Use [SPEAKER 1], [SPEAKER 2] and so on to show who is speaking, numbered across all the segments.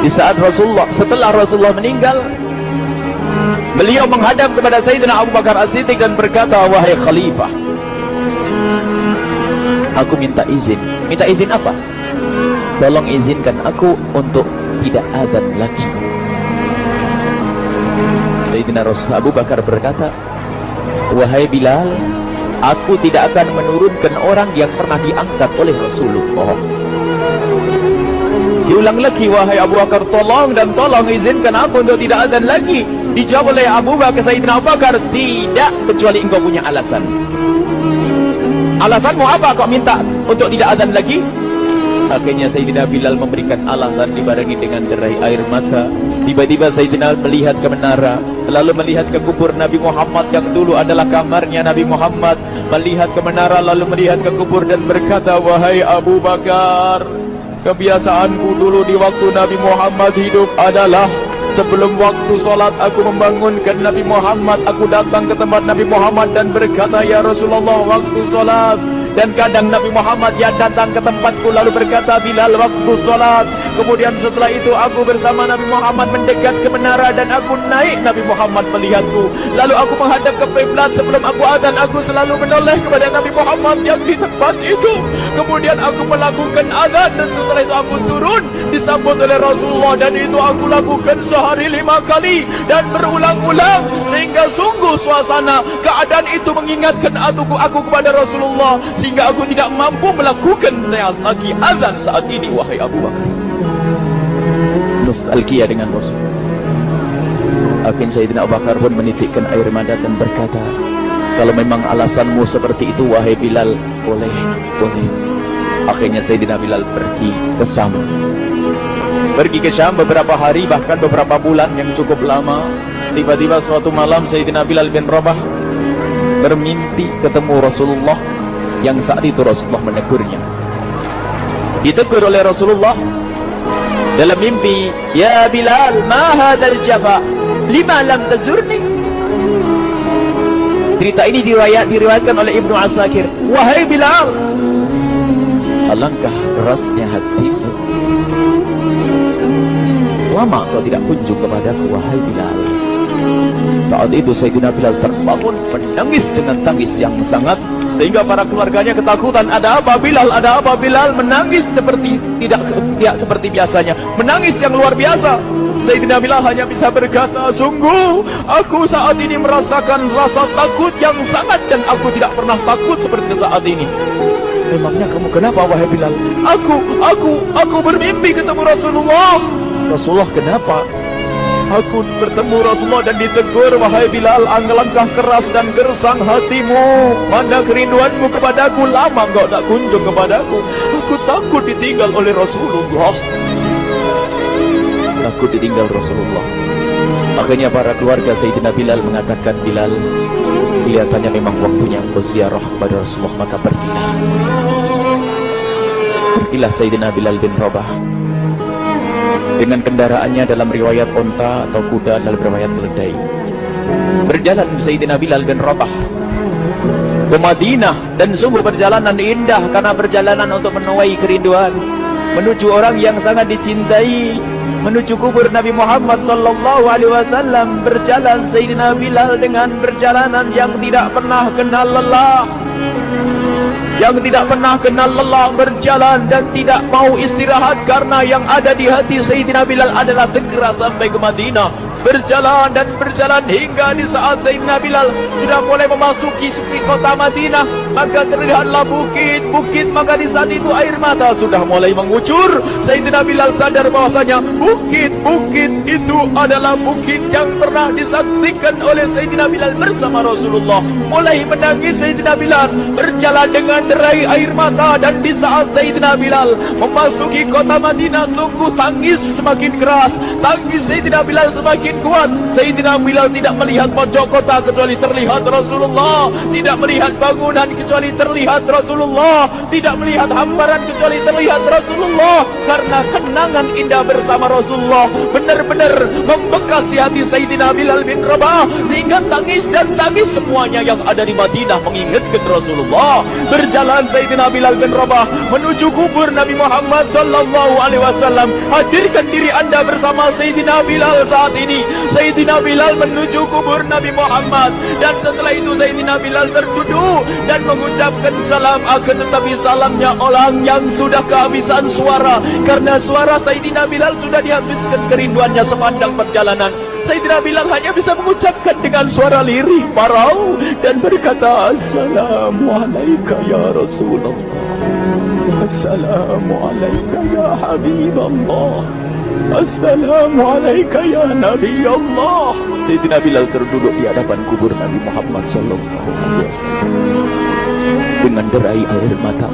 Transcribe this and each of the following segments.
[SPEAKER 1] Di saat setelah Rasulullah meninggal, beliau menghadap kepada Sayyidina Abu Bakar As-Siddiq dan berkata, wahai khalifah, aku minta izin. Minta izin apa? Tolong izinkan aku untuk tidak adzan lagi. Sayyidina Abu Bakar berkata, wahai Bilal, aku tidak akan menurunkan orang yang pernah diangkat oleh Rasulullah. Diulang lagi, wahai Abu Bakar, tolong dan tolong izinkan aku untuk tidak adzan lagi. Dijawab oleh Abu Bakar, Sayyidina Abu Bakar, tidak, kecuali engkau punya alasan. Alasanmu apa kau minta untuk tidak adzan lagi? Akhirnya Sayyidina Bilal memberikan alasan dibarengi dengan derai air mata. Tiba-tiba Sayyidina melihat ke menara, lalu melihat ke kubur Nabi Muhammad yang dulu adalah kamarnya Nabi Muhammad. Melihat ke menara, lalu melihat ke kubur dan berkata, wahai Abu Bakar, kebiasaanku dulu di waktu Nabi Muhammad hidup adalah sebelum waktu sholat aku membangunkan Nabi Muhammad. Aku datang ke tempat Nabi Muhammad dan berkata, ya Rasulullah, waktu sholat. Dan kadang Nabi Muhammad ya datang ke tempatku lalu berkata, Bilal, waktu sholat. Kemudian setelah itu aku bersama Nabi Muhammad mendekat ke menara dan aku naik. Nabi Muhammad melihatku, lalu aku menghadap ke kiblat. Sebelum aku adzan, aku selalu menoleh kepada Nabi Muhammad yang di tempat itu. Kemudian aku melakukan adzan dan setelah itu aku turun disambut oleh Rasulullah, dan itu aku lakukan sehari 5 kali dan berulang-ulang, sehingga sungguh suasana keadaan itu mengingatkan aku kepada Rasulullah, sehingga aku tidak mampu melakukan lagi azan saat ini. Wahai Abu Bakar, nostalgia dengan Rasul. Akhirnya Sayyidina Abu Bakar pun menitikkan air mata dan berkata, kalau memang alasanmu seperti itu wahai Bilal, boleh. Akhirnya Sayyidina Bilal pergi ke Syam beberapa hari, bahkan beberapa bulan yang cukup lama. Tiba-tiba suatu malam Sayyidina Bilal bin Rabah bermimpi ketemu Rasulullah, yang saat itu Rasulullah menegurnya. Ditegur oleh Rasulullah dalam mimpi, ya Bilal, ma hadzal jafa, lima lam tazurni. Cerita ini diriwayatkan oleh Ibnu Asakir. Wahai Bilal, alangkah kerasnya hatimu, lama kau tidak kunjung kepadaku wahai Bilal. Saat itu Sayyidina Bilal terbangun menangis dengan tangis yang sangat, sehingga para keluarganya ketakutan. Ada apa Bilal? Ada apa Bilal? Menangis seperti tidak seperti biasanya, menangis yang luar biasa. Sayyidina Bilal hanya bisa berkata, sungguh aku saat ini merasakan rasa takut yang sangat, dan aku tidak pernah takut seperti saat ini. Memangnya kamu kenapa wahai Bilal? Aku bermimpi ketemu Rasulullah. Rasulullah kenapa? Aku bertemu Rasulullah dan ditegur, wahai Bilal, alangkah keras dan gersang hatimu, mana kerinduanmu kepadaku, lama engkau tak kunjung kepadaku. Aku takut ditinggal oleh Rasulullah. Takut ditinggal Rasulullah. Akhirnya para keluarga Sayyidina Bilal mengatakan, Bilal, kelihatannya memang waktunya engkau ziarah kepada Rasulullah, maka pergilah. Pergilah Sayyidina Bilal bin Rabah dengan kendaraannya, dalam riwayat onta atau kuda, dalam riwayat keledai. Berjalan Sayyidina Bilal bin Rabah ke Madinah, dan sungguh perjalanan indah karena perjalanan untuk menuai kerinduan, menuju orang yang sangat dicintai, menuju kubur Nabi Muhammad sallallahu alaihi wasallam. Berjalan Sayyidina Bilal dengan perjalanan yang tidak pernah kenal lelah, berjalan dan tidak mau istirahat, karena yang ada di hati Sayyidina Bilal adalah segera sampai ke Madinah. Berjalan dan berjalan hingga di saat Sayyidina Bilal sudah mulai memasuki kota Madinah, maka terlihatlah bukit, maka di saat itu air mata sudah mulai mengucur. Sayyidina Bilal sadar bahwasanya bukit itu adalah bukit yang pernah disaksikan oleh Sayyidina Bilal bersama Rasulullah. Mulai menangis Sayyidina Bilal, berjalan dengan derai air mata, dan di saat Sayyidina Bilal memasuki kota Madinah, sungguh tangis semakin keras, tangis Sayyidina Bilal semakin semakin kuat. Sayyidina Bilal tidak melihat pojok kota kecuali terlihat Rasulullah, tidak melihat bangunan kecuali terlihat Rasulullah, tidak melihat hamparan kecuali terlihat Rasulullah. Karena kenangan indah bersama Rasulullah benar-benar membekas di hati Sayyidina Bilal bin Rabah, sehingga tangis dan tangis semuanya yang ada di Madinah mengingatkan Rasulullah. Berjalan Sayyidina Bilal bin Rabah menuju kubur Nabi Muhammad sallallahu alaihi wasallam. Hadirkan diri anda bersama Sayyidina Bilal saat ini. Sayyidina Bilal menuju kubur Nabi Muhammad, dan setelah itu Sayyidina Bilal terduduk dan mengucapkan salam. Akan tetapi salamnya orang yang sudah kehabisan suara, karena suara Sayyidina Bilal sudah dihabiskan kerinduannya sepanjang perjalanan. Sayyidina Bilal hanya bisa mengucapkan dengan suara lirih parau dan berkata, Assalamualaikum ya Rasulullah, Assalamualaikum ya Habiballah, Assalamualaikum ya Nabi Allah. Sayyidina Bilal terduduk di hadapan kubur Nabi Muhammad sallallahu alaihi wasallam dengan derai air mata.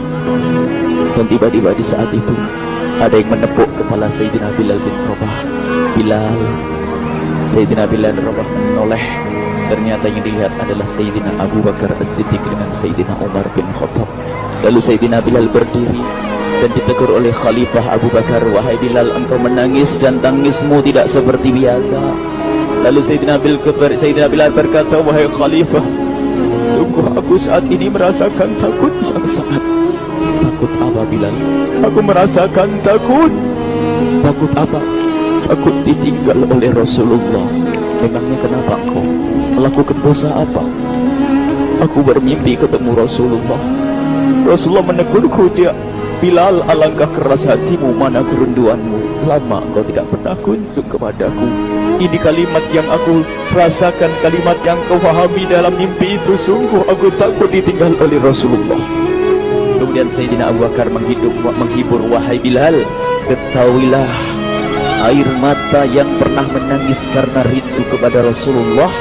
[SPEAKER 1] Dan tiba-tiba di saat itu ada yang menepuk kepala Sayyidina Bilal bin Rabah. Bilal. Sayyidina Bilal bin Rabah menoleh. Ternyata yang dilihat adalah Sayyidina Abu Bakar As-Siddiq dengan Sayyidina Umar bin Khattab. Lalu Sayyidina Bilal berdiri dan ditegur oleh Khalifah Abu Bakar, wahai Bilal, engkau menangis dan tangismu tidak seperti biasa. Lalu Sayyidina Bilal berkata, wahai Khalifah, sungguh aku saat ini merasakan takut yang sangat. Takut apa Bilal? Aku merasakan takut. Takut apa? Takut ditinggal oleh Rasulullah. Memangnya kenapa engkau melakukan dosa apa? Aku bermimpi ketemu Rasulullah. Rasulullah menegurku, dia, Bilal, alangkah keras hatimu, mana kerinduanmu. Lama engkau tidak pernah kunjung kepadaku. Ini kalimat yang aku rasakan, kalimat yang kau pahami dalam mimpi itu. Sungguh aku takut ditinggal oleh Rasulullah. Kemudian Sayyidina Abu Bakar menghibur, wahai Bilal, ketahuilah, air mata yang pernah menangis karena rindu kepada Rasulullah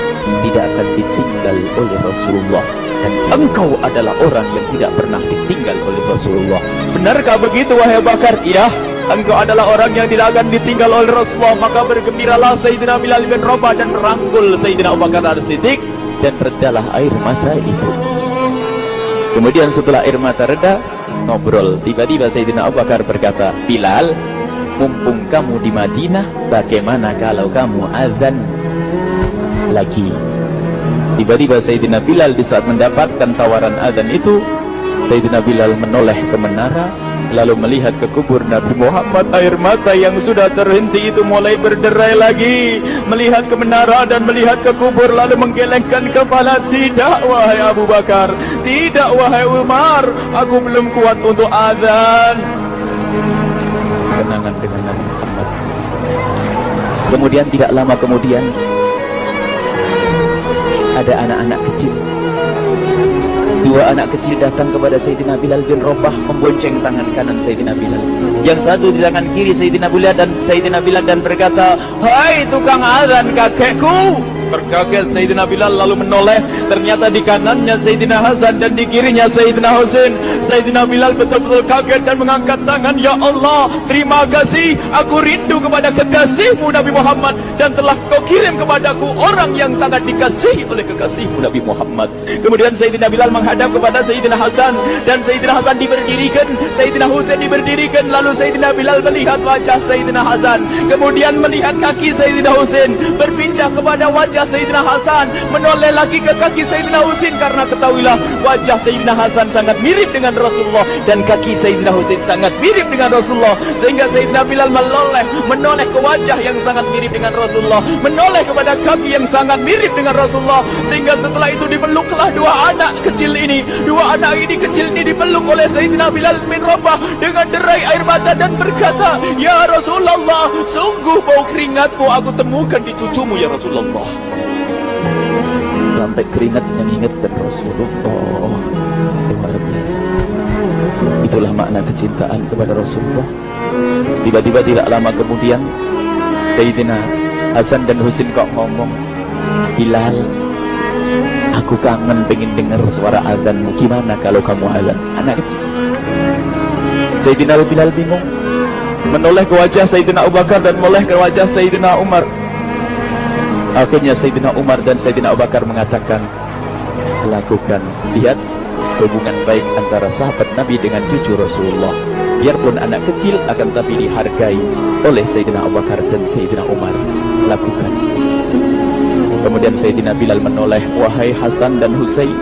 [SPEAKER 1] tidak akan ditinggal oleh Rasulullah. Dan engkau adalah orang yang tidak pernah ditinggal oleh Rasulullah. Benarkah begitu wahai Abu Bakar? Iya, engkau adalah orang yang tidak akan ditinggal oleh Rasulullah. Maka bergembiralah Sayyidina Bilal bin Rabah dan merangkul Sayyidina Abu Bakar As-Siddiq, dan redalah air mata itu. Kemudian setelah air mata reda, ngobrol. Tiba-tiba Sayyidina Abu Bakar berkata, Bilal, mumpung kamu di Madinah, bagaimana kalau kamu azan lagi? Tiba-tiba Sayyidina Bilal di saat mendapatkan tawaran azan itu, Sayyidina Bilal menoleh ke menara, lalu melihat ke kubur Nabi Muhammad. Air mata yang sudah terhenti itu mulai berderai lagi. Melihat ke menara dan melihat ke kubur, lalu menggelengkan kepala. Tidak wahai Abu Bakar, tidak wahai Umar, aku belum kuat untuk azan. Kenangan dengan Nabi Muhammad. Kemudian tidak lama kemudian ada anak-anak kecil. Dua anak kecil datang kepada Sayyidina Bilal bin Rabah, membonceng tangan kanan Sayyidina Bilal. Yang satu di tangan kiri Sayyidina Bilal dan berkata, hai tukang azan kakekku. Terkaget Sayyidina Bilal lalu menoleh. Ternyata di kanannya Sayyidina Hasan dan di kirinya Sayyidina Husain. Sayyidina Bilal betul-betul kaget dan mengangkat tangan. Ya Allah, terima kasih, aku rindu kepada kekasihmu Nabi Muhammad, dan telah kau kirim kepadaku orang yang sangat dikasihi oleh kekasihmu Nabi Muhammad. Kemudian Sayyidina Bilal menghadap kepada Sayyidina Hasan, dan Sayyidina Hasan diberdirikan, Sayyidina Husain diberdirikan. Lalu Sayyidina Bilal melihat wajah Sayyidina Hasan, kemudian melihat kaki Sayyidina Husain, berpindah kepada wajah Sayyidina Hasan, menoleh lagi ke kaki Sayyidina Husain, karena ketahuilah wajah Sayyidina Hasan sangat mirip dengan Rasulullah dan kaki Sayyidina Husain sangat mirip dengan Rasulullah, sehingga Sayyidina Bilal menoleh ke wajah yang sangat mirip dengan Rasulullah, menoleh kepada kaki yang sangat mirip dengan Rasulullah, sehingga setelah itu dipeluklah dua anak kecil ini. Dua anak ini kecil ini dipeluk oleh Sayyidina Bilal bin Rabah dengan derai air mata dan berkata, ya Rasulullah, sungguh bau keringatmu aku temukan di cucumu ya Rasulullah. Sampai keringat mengingatkan Rasulullah. Luar biasa. Itulah makna kecintaan kepada Rasulullah. Tiba-tiba tidak lama kemudian Sayyidina Hasan dan Husain kok ngomong, Bilal, aku kangen pengen dengar suara azanmu. Gimana kalau kamu azan? Anak kecil. Sayyidina Bilal bingung, menoleh ke wajah Sayyidina Abu Bakar dan menoleh ke wajah Sayyidina Umar. Akhirnya Sayyidina Umar dan Sayyidina Abu Bakar mengatakan, lakukan. Lihat hubungan baik antara sahabat Nabi dengan cucu Rasulullah. Biarpun anak kecil, akan tapi dihargai oleh Sayyidina Abu Bakar dan Sayyidina Umar. Lakukan. Kemudian Sayyidina Bilal menoleh, wahai Hasan dan Husain,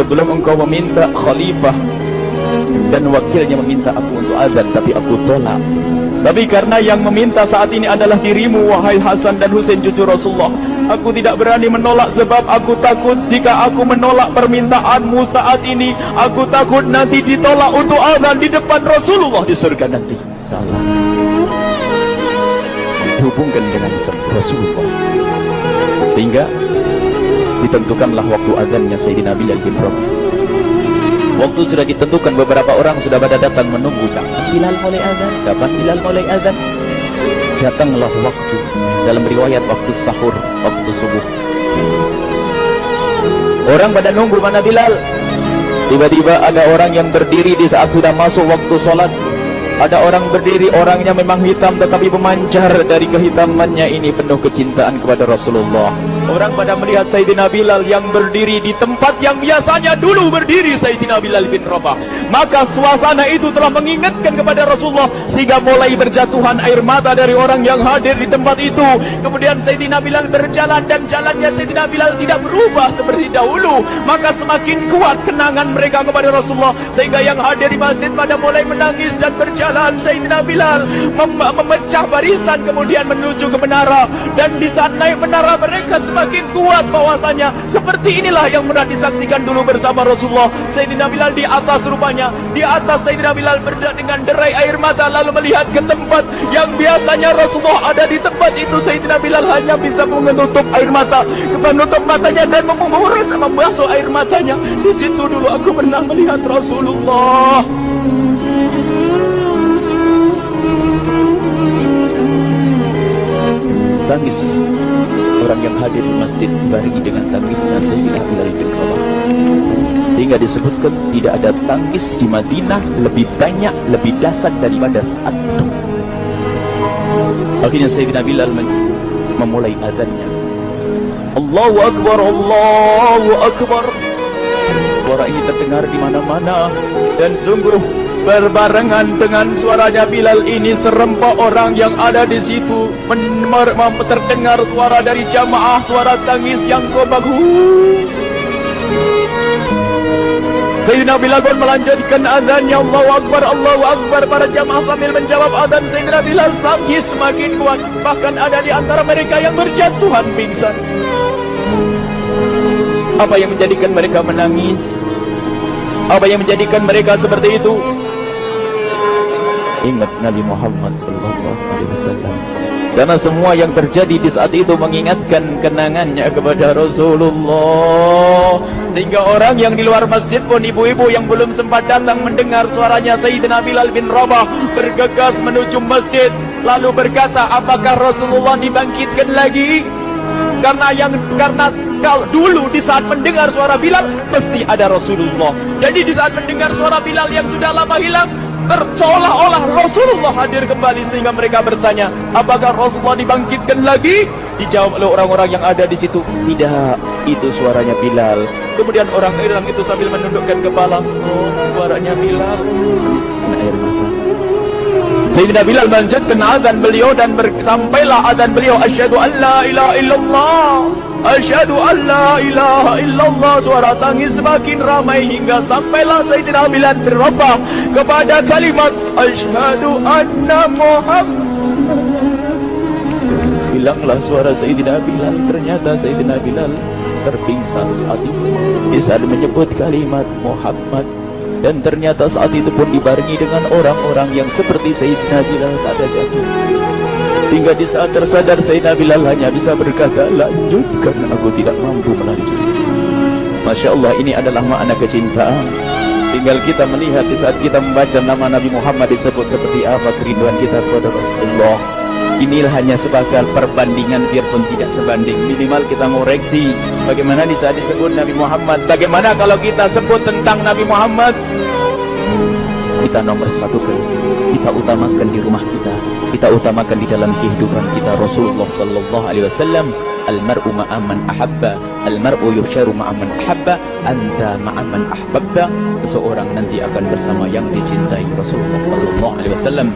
[SPEAKER 1] sebelum engkau meminta khalifah dan wakilnya meminta aku untuk azan, tapi aku tolak. Tapi karena yang meminta saat ini adalah dirimu, wahai Hasan dan Husain cucu Rasulullah, aku tidak berani menolak, sebab aku takut jika aku menolak permintaanmu saat ini, aku takut nanti ditolak untuk azan di depan Rasulullah di surga nanti. Salah. Dihubungkan dengan Rasulullah, sehingga ditentukanlah waktu azannya Sayyidina Bilal bin Rabah. Waktu sudah ditentukan, beberapa orang sudah pada datang menunggu, kapan Bilal mulai azan, kapan Bilal mulai azan. Datanglah waktu, dalam riwayat waktu sahur, waktu subuh. Orang pada nunggu mana Bilal. Tiba-tiba ada orang yang berdiri di saat sudah masuk waktu sholat. Ada orang berdiri, orangnya memang hitam tetapi memancar dari kehitamannya ini penuh kecintaan kepada Rasulullah. Orang pada melihat Sayyidina Bilal yang berdiri di tempat yang biasanya dulu berdiri Sayyidina Bilal bin Rabah. Maka suasana itu telah mengingatkan kepada Rasulullah, sehingga mulai berjatuhan air mata dari orang yang hadir di tempat itu. Kemudian Sayyidina Bilal berjalan, dan jalannya Sayyidina Bilal tidak berubah seperti dahulu. Maka semakin kuat kenangan mereka kepada Rasulullah, sehingga yang hadir di masjid pada mulai menangis dan berjalan. Sayyidina Bilal memecah barisan kemudian menuju ke menara, dan di saat naik menara mereka semakin kuat bahwasanya seperti inilah yang pernah disaksikan dulu bersama Rasulullah. Sayyidina Bilal di atas, rupanya di atas Sayyidina Bilal dengan derai air mata, lalu melihat ke tempat yang biasanya Rasulullah ada di tempat itu. Sayyidina Bilal hanya bisa menutup air mata, menutup matanya dan menguras membasuh air matanya. Di situ dulu aku pernah melihat Rasulullah. Tangis orang yang hadir di masjid dibarengi dengan tangisnya Sayyidina Bilal bin Rabah, sehingga disebutkan tidak ada tangis di Madinah lebih banyak, lebih dahsyat daripada saat itu. Akhirnya Sayyidina Bilal memulai azannya. Allahu Akbar, Allahu Akbar. Suara ini terdengar di mana-mana, dan sungguh berbarengan dengan suaranya Bilal ini serempak orang yang ada di situ terdengar suara dari jamaah, suara tangis yang kobagu. Sayyidina Bilal pun melanjutkan azannya, Allahu Akbar, Allahu Akbar. Para jamaah sambil menjawab azan Sayyidina Bilal, tangis semakin kuat. Bahkan ada di antara mereka yang berjatuhan pingsan. Apa yang menjadikan mereka menangis? Apa yang menjadikan mereka seperti itu? Ingat Nabi Muhammad SAW. Karena semua yang terjadi di saat itu mengingatkan kenangannya kepada Rasulullah, sehingga orang yang di luar masjid pun, ibu-ibu yang belum sempat datang mendengar suaranya Sayyidina Bilal bin Rabah, bergegas menuju masjid lalu berkata, apakah Rasulullah dibangkitkan lagi? Karena kalau dulu di saat mendengar suara Bilal mesti ada Rasulullah. Jadi di saat mendengar suara Bilal yang sudah lama hilang, seolah-olah Rasulullah hadir kembali, sehingga mereka bertanya, apakah Rasulullah dibangkitkan lagi? Dijawab oleh orang-orang yang ada di situ, tidak, itu suaranya Bilal. Kemudian orang-orang itu sambil menundukkan kepala, oh, suaranya Bilal. Air mata. Sayyidina Bilal melanjutkan azan beliau, dan sampailah azan beliau, asyhadu an la ilaha illallah, asyhadu an la ilaha illallah. Suara tangis semakin ramai hingga sampailah Sayyidina Bilal bin Rabah kepada kalimat asyhadu anna Muhammad. Hilanglah suara Sayyidina Bilal. Ternyata Sayyidina Bilal terpingsan saat itu di saat menyebut kalimat Muhammad. Dan ternyata saat itu pun dibarengi dengan orang-orang yang seperti Sayyidina Bilal tak ada jatuh. Hingga di saat tersadar Sayyidina Bilal hanya bisa berkata, lanjutkan, aku tidak mampu melanjutkan. Masya Allah, ini adalah makna kecintaan. Tinggal kita melihat di saat kita membaca nama Nabi Muhammad disebut seperti apa kerinduan kita kepada Rasulullah. Inilah hanya sebagai perbandingan, biarpun tidak sebanding. Minimal kita ngoreksi bagaimana di saat disebut Nabi Muhammad. Bagaimana kalau kita sebut tentang Nabi Muhammad? Kita nomor satukan, kita utamakan di rumah kita, kita utamakan di dalam kehidupan kita Rasulullah Sallallahu Alaihi Wasallam. Al-mar'u ma'aman ahabba, al-mar'u yusharu ma'aman ahabba, anta ma'aman ahbabta. Seseorang nanti akan bersama yang dicintai. Rasulullah sallallahu alaihi wasallam